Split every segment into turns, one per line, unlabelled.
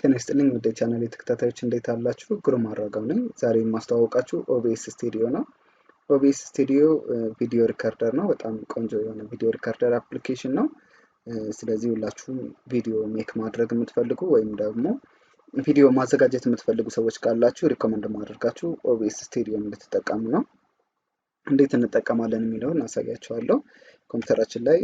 ጤና ይስጥልኝ ውድ የቻናሌ ተከታታዮች እንዴት አላችሁ? ግሩም አራጋው ነኝ። ዛሬ የማስተዋወቃችሁ OBS ስቱዲዮ ነው። OBS ስቱዲዮ ቪዲዮ ሪከርደር ነው። በጣም ቆንጆ የሆነ ቪዲዮ ሪከርደር አፕሊኬሽን ነው። ስለዚህ ሁላችሁም ቪዲዮ ሜክ ማድረግ የምትፈልጉ ወይም ደግሞ ቪዲዮ ማዘጋጀት የምትፈልጉ ሰዎች ካላችሁ ሪኮመንድ ማድረጋችሁ OBS ስቱዲዮ እንድትጠቀሙ ነው። እንዴት እንጠቀማለን የሚለውን አሳያችኋለሁ። ኮምፒውተራችን ላይ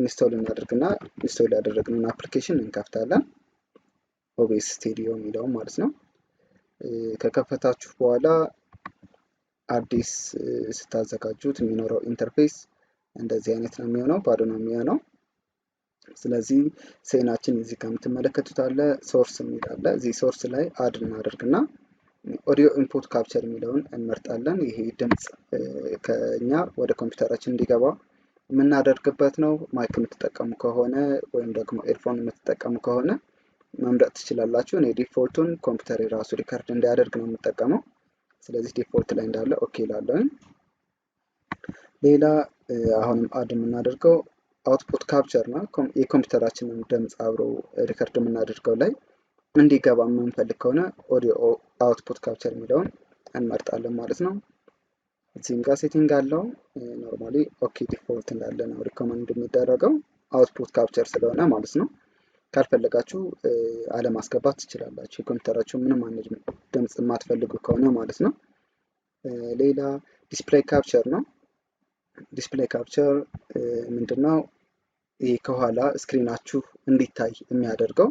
ኢንስቶል እናደርግና ኢንስቶል ያደረግነውን አፕሊኬሽን እንከፍታለን። OBS ስቱዲዮ የሚለው ማለት ነው። ከከፈታችሁ በኋላ አዲስ ስታዘጋጁት የሚኖረው ኢንተርፌስ እንደዚህ አይነት ነው የሚሆነው፣ ባዶ ነው የሚሆነው። ስለዚህ ሴናችን እዚህ ጋር የምትመለከቱት አለ፣ ሶርስ የሚል አለ። እዚህ ሶርስ ላይ አድ እናደርግና ኦዲዮ ኢንፑት ካፕቸር የሚለውን እንመርጣለን። ይሄ ድምፅ ከኛ ወደ ኮምፒውተራችን እንዲገባ የምናደርግበት ነው። ማይክ የምትጠቀሙ ከሆነ ወይም ደግሞ ኤርፎን የምትጠቀሙ ከሆነ መምረጥ ትችላላችሁ። እኔ ዲፎልቱን ኮምፒውተር የራሱ ሪከርድ እንዲያደርግ ነው የምጠቀመው። ስለዚህ ዲፎልት ላይ እንዳለ ኦኬ ላለሁኝ። ሌላ አሁንም አድ የምናደርገው አውትፑት ካፕቸር ነው። የኮምፒውተራችንን ድምፅ አብሮ ሪከርድ የምናደርገው ላይ እንዲገባ የምንፈልግ ከሆነ ኦዲዮ አውትፑት ካፕቸር የሚለውን እንመርጣለን ማለት ነው። እዚህም ጋር ሴቲንግ አለው። ኖርማሊ ኦኬ ዲፎልት እንዳለ ነው ሪኮመንድ የሚደረገው አውትፑት ካፕቸር ስለሆነ ማለት ነው። ካልፈለጋችሁ አለማስገባት ትችላላችሁ፣ የኮምፒውተራችሁ ምንም አይነት ድምፅ የማትፈልጉ ከሆነ ማለት ነው። ሌላ ዲስፕሌይ ካፕቸር ነው። ዲስፕሌይ ካፕቸር ምንድነው? ይህ ከኋላ ስክሪናችሁ እንዲታይ የሚያደርገው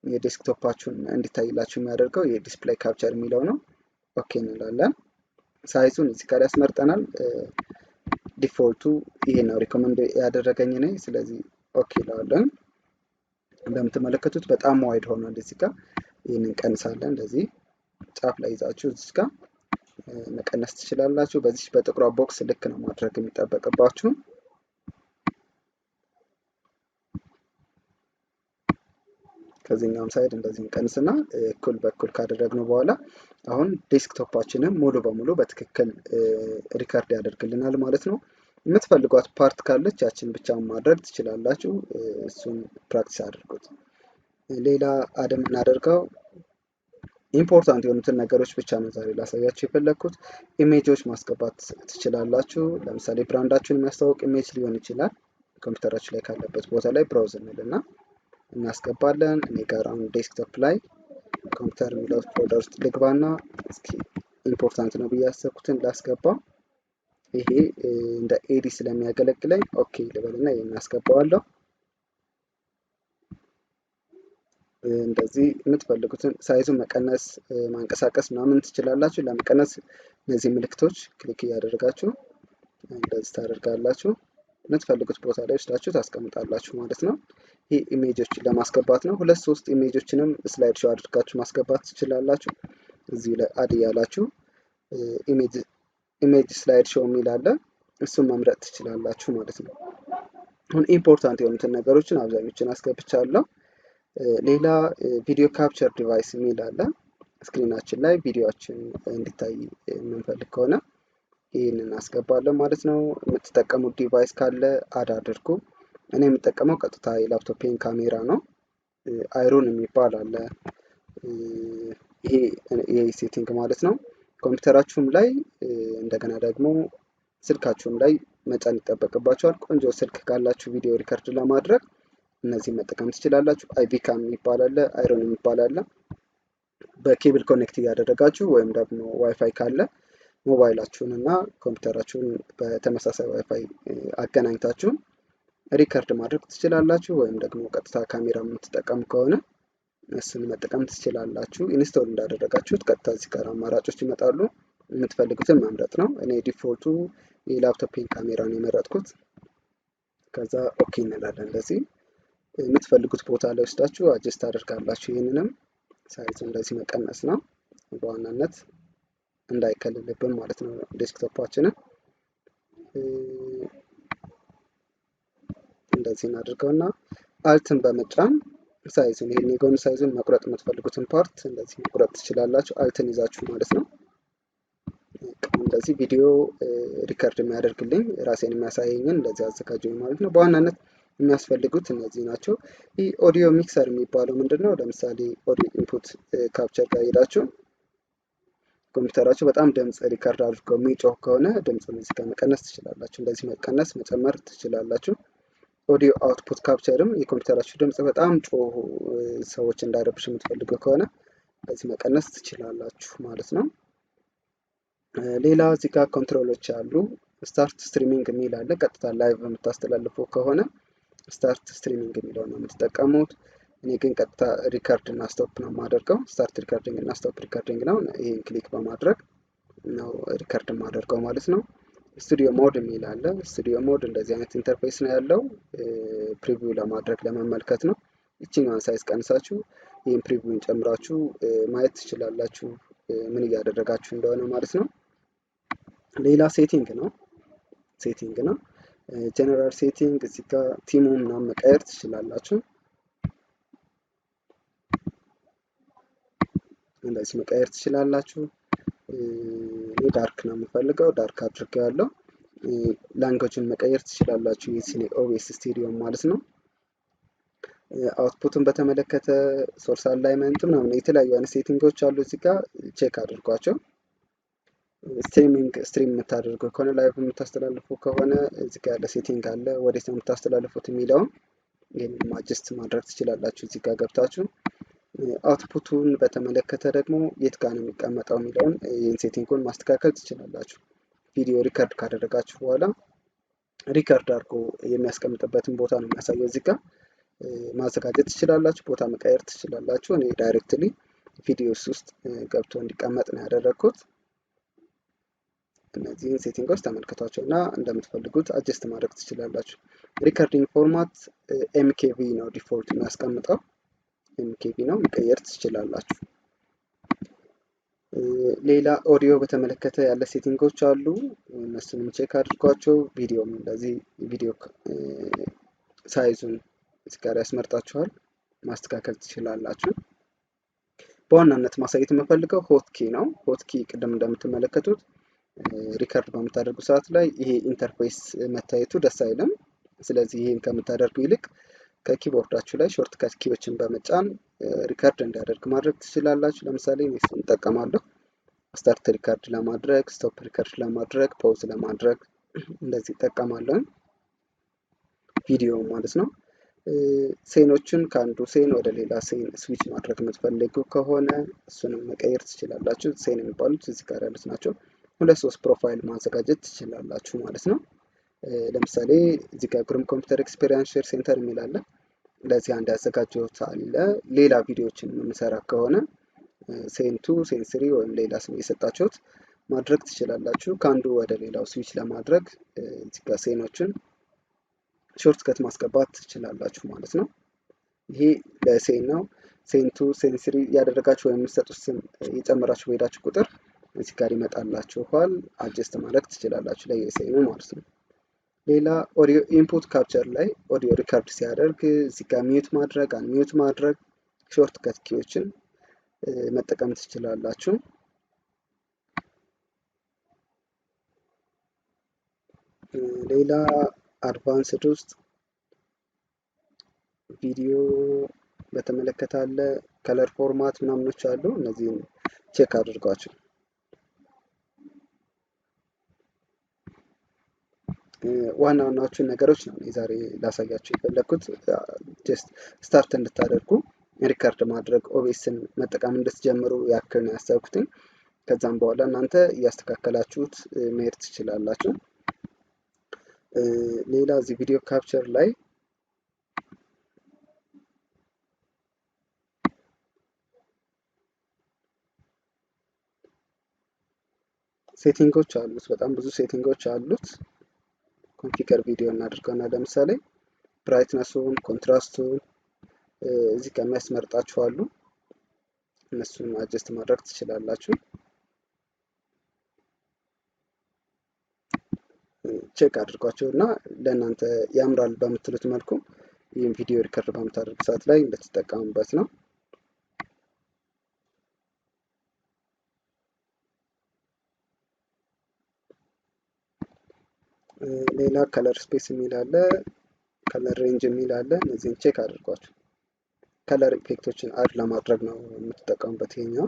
የዴስክቶፓችሁን እንዲታይላችሁ የሚያደርገው የዲስፕሌይ ካፕቸር የሚለው ነው። ኦኬ እንላለን። ሳይዙን እዚህ ጋር ያስመርጠናል። ዲፎልቱ ይሄ ነው ሪኮመንድ ያደረገኝ ነኝ። ስለዚህ ኦኬ እላለሁ። እንደምትመለከቱት በጣም ዋይድ ሆኗል። እዚህ ጋር ይህንን ቀንሳለን። እንደዚህ ጫፍ ላይ ይዛችሁ እዚህ ጋር መቀነስ ትችላላችሁ። በዚህ በጥቁሯ ቦክስ ልክ ነው ማድረግ የሚጠበቅባችሁ። ከዚህኛውም ሳይድ እንደዚህ እንቀንስና እኩል በኩል ካደረግነው በኋላ አሁን ዴስክቶፓችንን ሙሉ በሙሉ በትክክል ሪከርድ ያደርግልናል ማለት ነው። የምትፈልጓት ፓርት ካለች ያችን ብቻ ማድረግ ትችላላችሁ። እሱን ፕራክቲስ አድርጉት። ሌላ አድ የምናደርገው ኢምፖርታንት የሆኑትን ነገሮች ብቻ ነው ዛሬ ላሳያችሁ የፈለግኩት። ኢሜጆች ማስገባት ትችላላችሁ። ለምሳሌ ብራንዳችሁን የሚያስተዋውቅ ኢሜጅ ሊሆን ይችላል። ኮምፒውተራችሁ ላይ ካለበት ቦታ ላይ ብራውዝ እንልና እናስገባለን። እኔ ጋር አሁን ዴስክቶፕ ላይ ኮምፒውተር የሚለው ፎልደር ውስጥ ልግባና እስኪ ኢምፖርታንት ነው ብዬ ያሰብኩትን ላስገባ። ይሄ እንደ ኤዲ ስለሚያገለግለኝ ኦኬ ልበልና እናስገባዋለሁ። እንደዚህ የምትፈልጉትን ሳይዙን መቀነስ ማንቀሳቀስ ምናምን ትችላላችሁ። ለመቀነስ እነዚህ ምልክቶች ክሊክ እያደረጋችሁ እንደዚህ ታደርጋላችሁ። የምትፈልጉት ቦታ ላይ ወስዳችሁ ታስቀምጣላችሁ ማለት ነው። ይህ ኢሜጆችን ለማስገባት ነው። 2-3 ኢሜጆችንም ስላይድ ሾው አድርጋችሁ ማስገባት ትችላላችሁ። እዚህ ላይ አድ ያላችሁ ኢሜጅ ስላይድ ሾው የሚል አለ። እሱን መምረጥ ትችላላችሁ ማለት ነው። አሁን ኢምፖርታንት የሆኑትን ነገሮችን አብዛኞችን አስገብቻለሁ። ሌላ ቪዲዮ ካፕቸር ዲቫይስ የሚል አለ። ስክሪናችን ላይ ቪዲዮችን እንዲታይ የምንፈልግ ከሆነ ይህንን እናስገባለን ማለት ነው። የምትጠቀሙት ዲቫይስ ካለ አድ አድርጉ። እኔ የምጠቀመው ቀጥታ የላፕቶፔን ካሜራ ነው። አይሮን የሚባል አለ። ይሄ ሴቲንግ ማለት ነው። ኮምፒውተራችሁም ላይ እንደገና ደግሞ ስልካችሁም ላይ መጫን ይጠበቅባችኋል። ቆንጆ ስልክ ካላችሁ ቪዲዮ ሪከርድ ለማድረግ እነዚህ መጠቀም ትችላላችሁ። አይቪካም የሚባል አለ፣ አይሮን የሚባል አለ። በኬብል ኮኔክት እያደረጋችሁ ወይም ደግሞ ዋይፋይ ካለ ሞባይላችሁን እና ኮምፒውተራችሁን በተመሳሳይ ዋይፋይ አገናኝታችሁ ሪከርድ ማድረግ ትችላላችሁ። ወይም ደግሞ ቀጥታ ካሜራ የምትጠቀሙ ከሆነ እሱን መጠቀም ትችላላችሁ። ኢንስቶል እንዳደረጋችሁት ቀጥታ እዚህ ጋር አማራጮች ይመጣሉ። የምትፈልጉትን መምረጥ ነው። እኔ ዲፎልቱ የላፕቶፕን ካሜራ ነው የመረጥኩት። ከዛ ኦኬ እንላለን። እንደዚህ የምትፈልጉት ቦታ ላይ ወስዳችሁ አጀስት አድርጋላችሁ። ይህንንም ሳይዙ እንደዚህ መቀነስ ነው በዋናነት እንዳይከልልብን ማለት ነው ዴስክቶፓችንን። እንደዚህ እናድርገውና አልትን በመጫን ሳይዙን ይሄን የጎን ሳይዙን መቁረጥ የምትፈልጉትን ፓርት እንደዚህ መቁረጥ ትችላላችሁ። አልትን ይዛችሁ ማለት ነው። እንደዚህ ቪዲዮ ሪከርድ የሚያደርግልኝ ራሴን የሚያሳየኝን እንደዚህ አዘጋጀኝ ማለት ነው። በዋናነት የሚያስፈልጉት እነዚህ ናቸው። ይህ ኦዲዮ ሚክሰር የሚባለው ምንድነው? ለምሳሌ ኦዲዮ ኢንፑት ካፕቸር ጋር ሄዳችሁ ኮምፒውተራችሁ በጣም ድምጽ ሪከርድ አድርጎ የሚጮህ ከሆነ ድምጽን እዚህ ጋር መቀነስ ትችላላችሁ። እንደዚህ መቀነስ መጨመር ትችላላችሁ። ኦዲዮ አውትፑት ካፕቸርም የኮምፒውተራችሁ ድምጽ በጣም ጮሁ ሰዎች እንዳይረብሽ የምትፈልጉ ከሆነ እንደዚህ መቀነስ ትችላላችሁ ማለት ነው። ሌላ እዚህ ጋር ኮንትሮሎች አሉ። ስታርት ስትሪሚንግ የሚል አለ። ቀጥታ ላይቭ የምታስተላልፉ ከሆነ ስታርት ስትሪሚንግ የሚለው ነው የምትጠቀሙት። እኔ ግን ቀጥታ ሪከርድ እና ስቶፕ ነው የማደርገው። ስታርት ሪከርዲንግ እና ስቶፕ ሪከርዲንግ ነው። ይሄን ክሊክ በማድረግ ነው ሪከርድ የማደርገው ማለት ነው። ስቱዲዮ ሞድ የሚል አለ። ስቱዲዮ ሞድ እንደዚህ አይነት ኢንተርፌስ ነው ያለው። ፕሪቪው ለማድረግ ለመመልከት ነው። ይችኛዋን ሳይዝ ቀንሳችሁ ይህን ፕሪቪውን ጨምራችሁ ማየት ትችላላችሁ ምን እያደረጋችሁ እንደሆነ ማለት ነው። ሌላ ሴቲንግ ነው። ጀነራል ሴቲንግ እዚህ ጋር ቲሙ ምናምን መቀየር ትችላላችሁ። እንደዚህ መቀየር ትችላላችሁ። እኔ ዳርክ ነው የምፈልገው፣ ዳርክ አድርጌዋለሁ። ላንጉዌጅን መቀየር ትችላላችሁ። የሲኔ ኦቢኤስ ስቱዲዮ ማለት ነው። አውትፑትን በተመለከተ ሶርስ አላይመንት ምናምን የተለያዩ አይነት ሴቲንጎች አሉ። እዚህ ጋር ቼክ አድርጓቸው። ስትሪም የምታደርጉ ከሆነ ላይቭ የምታስተላልፉ ከሆነ እዚህ ጋር ያለ ሴቲንግ አለ። ወዴት ነው የምታስተላልፉት የሚለውን ይህንን አጀስት ማድረግ ትችላላችሁ እዚህ ጋር ገብታችሁ። አውትፑቱን በተመለከተ ደግሞ የት ጋር ነው የሚቀመጠው የሚለውን ይህን ሴቲንጉን ማስተካከል ትችላላችሁ። ቪዲዮ ሪከርድ ካደረጋችሁ በኋላ ሪከርድ አድርጎ የሚያስቀምጥበትን ቦታ ነው የሚያሳየው። እዚህ ጋር ማዘጋጀት ትችላላችሁ፣ ቦታ መቀየር ትችላላችሁ። እኔ ዳይሬክትሊ ቪዲዮስ ውስጥ ገብቶ እንዲቀመጥ ነው ያደረግኩት። እነዚህን ሴቲንጎች ተመልክቷቸው እና እንደምትፈልጉት አጀስት ማድረግ ትችላላችሁ። ሪከርዲንግ ፎርማት ኤምኬቪ ነው ዲፎልት የሚያስቀምጠው። ኤምኬቪ ነው፣ መቀየር ትችላላችሁ። ሌላ ኦዲዮ በተመለከተ ያለ ሴቲንጎች አሉ። እነሱንም ቼክ አድርጓቸው። ቪዲዮም እንደዚህ ቪዲዮ ሳይዙን እዚህ ጋር ያስመርጣችኋል፣ ማስተካከል ትችላላችሁ። በዋናነት ማሳየት የምፈልገው ሆትኪ ነው። ሆትኪ ቅድም እንደምትመለከቱት ሪከርድ በምታደርጉ ሰዓት ላይ ይሄ ኢንተርፌስ መታየቱ ደስ አይልም። ስለዚህ ይሄን ከምታደርጉ ይልቅ ከኪቦርዳችሁ ላይ ሾርት ከት ኪዎችን በመጫን ሪከርድ እንዲያደርግ ማድረግ ትችላላችሁ። ለምሳሌ እኔ እሱን እጠቀማለሁ። ስታርት ሪከርድ ለማድረግ፣ ስቶፕ ሪከርድ ለማድረግ፣ ፖዝ ለማድረግ እንደዚህ እጠቀማለሁ። ቪዲዮ ማለት ነው። ሴኖችን ከአንዱ ሴን ወደ ሌላ ሴን ስዊች ማድረግ የምትፈልጉ ከሆነ እሱንም መቀየር ትችላላችሁ። ሴን የሚባሉት እዚህ ጋር ያሉት ናቸው። 2-3 ፕሮፋይል ማዘጋጀት ትችላላችሁ ማለት ነው። ለምሳሌ እዚህ ጋር ግሩም ኮምፒውተር ኤክስፔሪየንስ ሼር ሴንተር የሚል አለ። ለዚህ አንድ ያዘጋጀሁት አለ። ሌላ ቪዲዮዎችን የምሰራ ከሆነ ሴን2፣ ሴን3 ወይም ሌላ ስም የሰጣችሁት ማድረግ ትችላላችሁ። ከአንዱ ወደ ሌላው ስዊች ለማድረግ እዚህ ጋር ሴኖችን ሾርት ከት ማስገባት ትችላላችሁ ማለት ነው። ይሄ ለሴን ነው። ሴን2፣ ሴን3 ያደረጋችሁ ወይም የምትሰጡት ስም የጨመራችሁ በሄዳችሁ ቁጥር እዚህ ጋር ይመጣላችኋል። አጀስት ማድረግ ትችላላችሁ ለየሴኑ ማለት ነው። ሌላ ኦዲዮ ኢንፑት ካፕቸር ላይ ኦዲዮ ሪከርድ ሲያደርግ እዚህ ጋር ሚዩት ማድረግ፣ አንሚዩት ማድረግ ሾርት ከት ኪዎችን መጠቀም ትችላላችሁ። ሌላ አድቫንስድ ውስጥ ቪዲዮ በተመለከተ አለ። ከለር ፎርማት ምናምኖች አሉ። እነዚህን ቼክ አድርጓቸው። ዋና ዋናዎቹን ነገሮች ነው ዛሬ ላሳያችሁ የፈለኩት። ጀስት ስታርት እንድታደርጉ ሪከርድ ማድረግ ኦቢኤስን መጠቀም እንድትጀምሩ ያክል ነው ያሰብኩትኝ። ከዛም በኋላ እናንተ እያስተካከላችሁት መሄድ ትችላላችሁ። ሌላ እዚህ ቪዲዮ ካፕቸር ላይ ሴቲንጎች አሉት። በጣም ብዙ ሴቲንጎች አሉት። ኮንፊገር ቪዲዮ እናድርገውና ለምሳሌ ብራይትነሱን፣ ኮንትራስቱን እዚህ ጋር የሚያስመርጣችሁ አሉ። እነሱን አጀስት ማድረግ ትችላላችሁ። ቼክ አድርጓቸው እና ለእናንተ ያምራል በምትሉት መልኩ ይህን ቪዲዮ ሪከርድ በምታደርጉ ሰዓት ላይ እንድትጠቀሙበት ነው። ሌላ ከለር ስፔስ የሚል አለ። ከለር ሬንጅ የሚል አለ። እነዚህን ቼክ አድርጓቸው። ከለር ኢፌክቶችን አድ ለማድረግ ነው የምትጠቀሙበት ይሄኛው።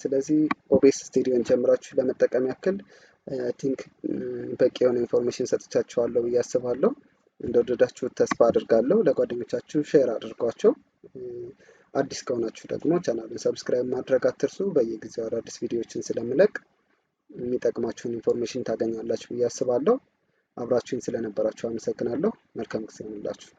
ስለዚህ ኦቢኤስ ስቱዲዮን ጀምራችሁ ለመጠቀም ያክል ቲንክ በቂ የሆነ ኢንፎርሜሽን ሰጥቻችኋለሁ ብዬ አስባለሁ። እንደወደዳችሁት ተስፋ አድርጋለሁ። ለጓደኞቻችሁ ሼር አድርጓቸው። አዲስ ከሆናችሁ ደግሞ ቻናሉን ሰብስክራይብ ማድረግ አትርሱ። በየጊዜው አዳዲስ ቪዲዮዎችን ስለምለቅ የሚጠቅማችሁን ኢንፎርሜሽን ታገኛላችሁ ብዬ አስባለሁ። አብራችሁኝ ስለነበራችሁ አመሰግናለሁ። መልካም ጊዜ ይሁንላችሁ።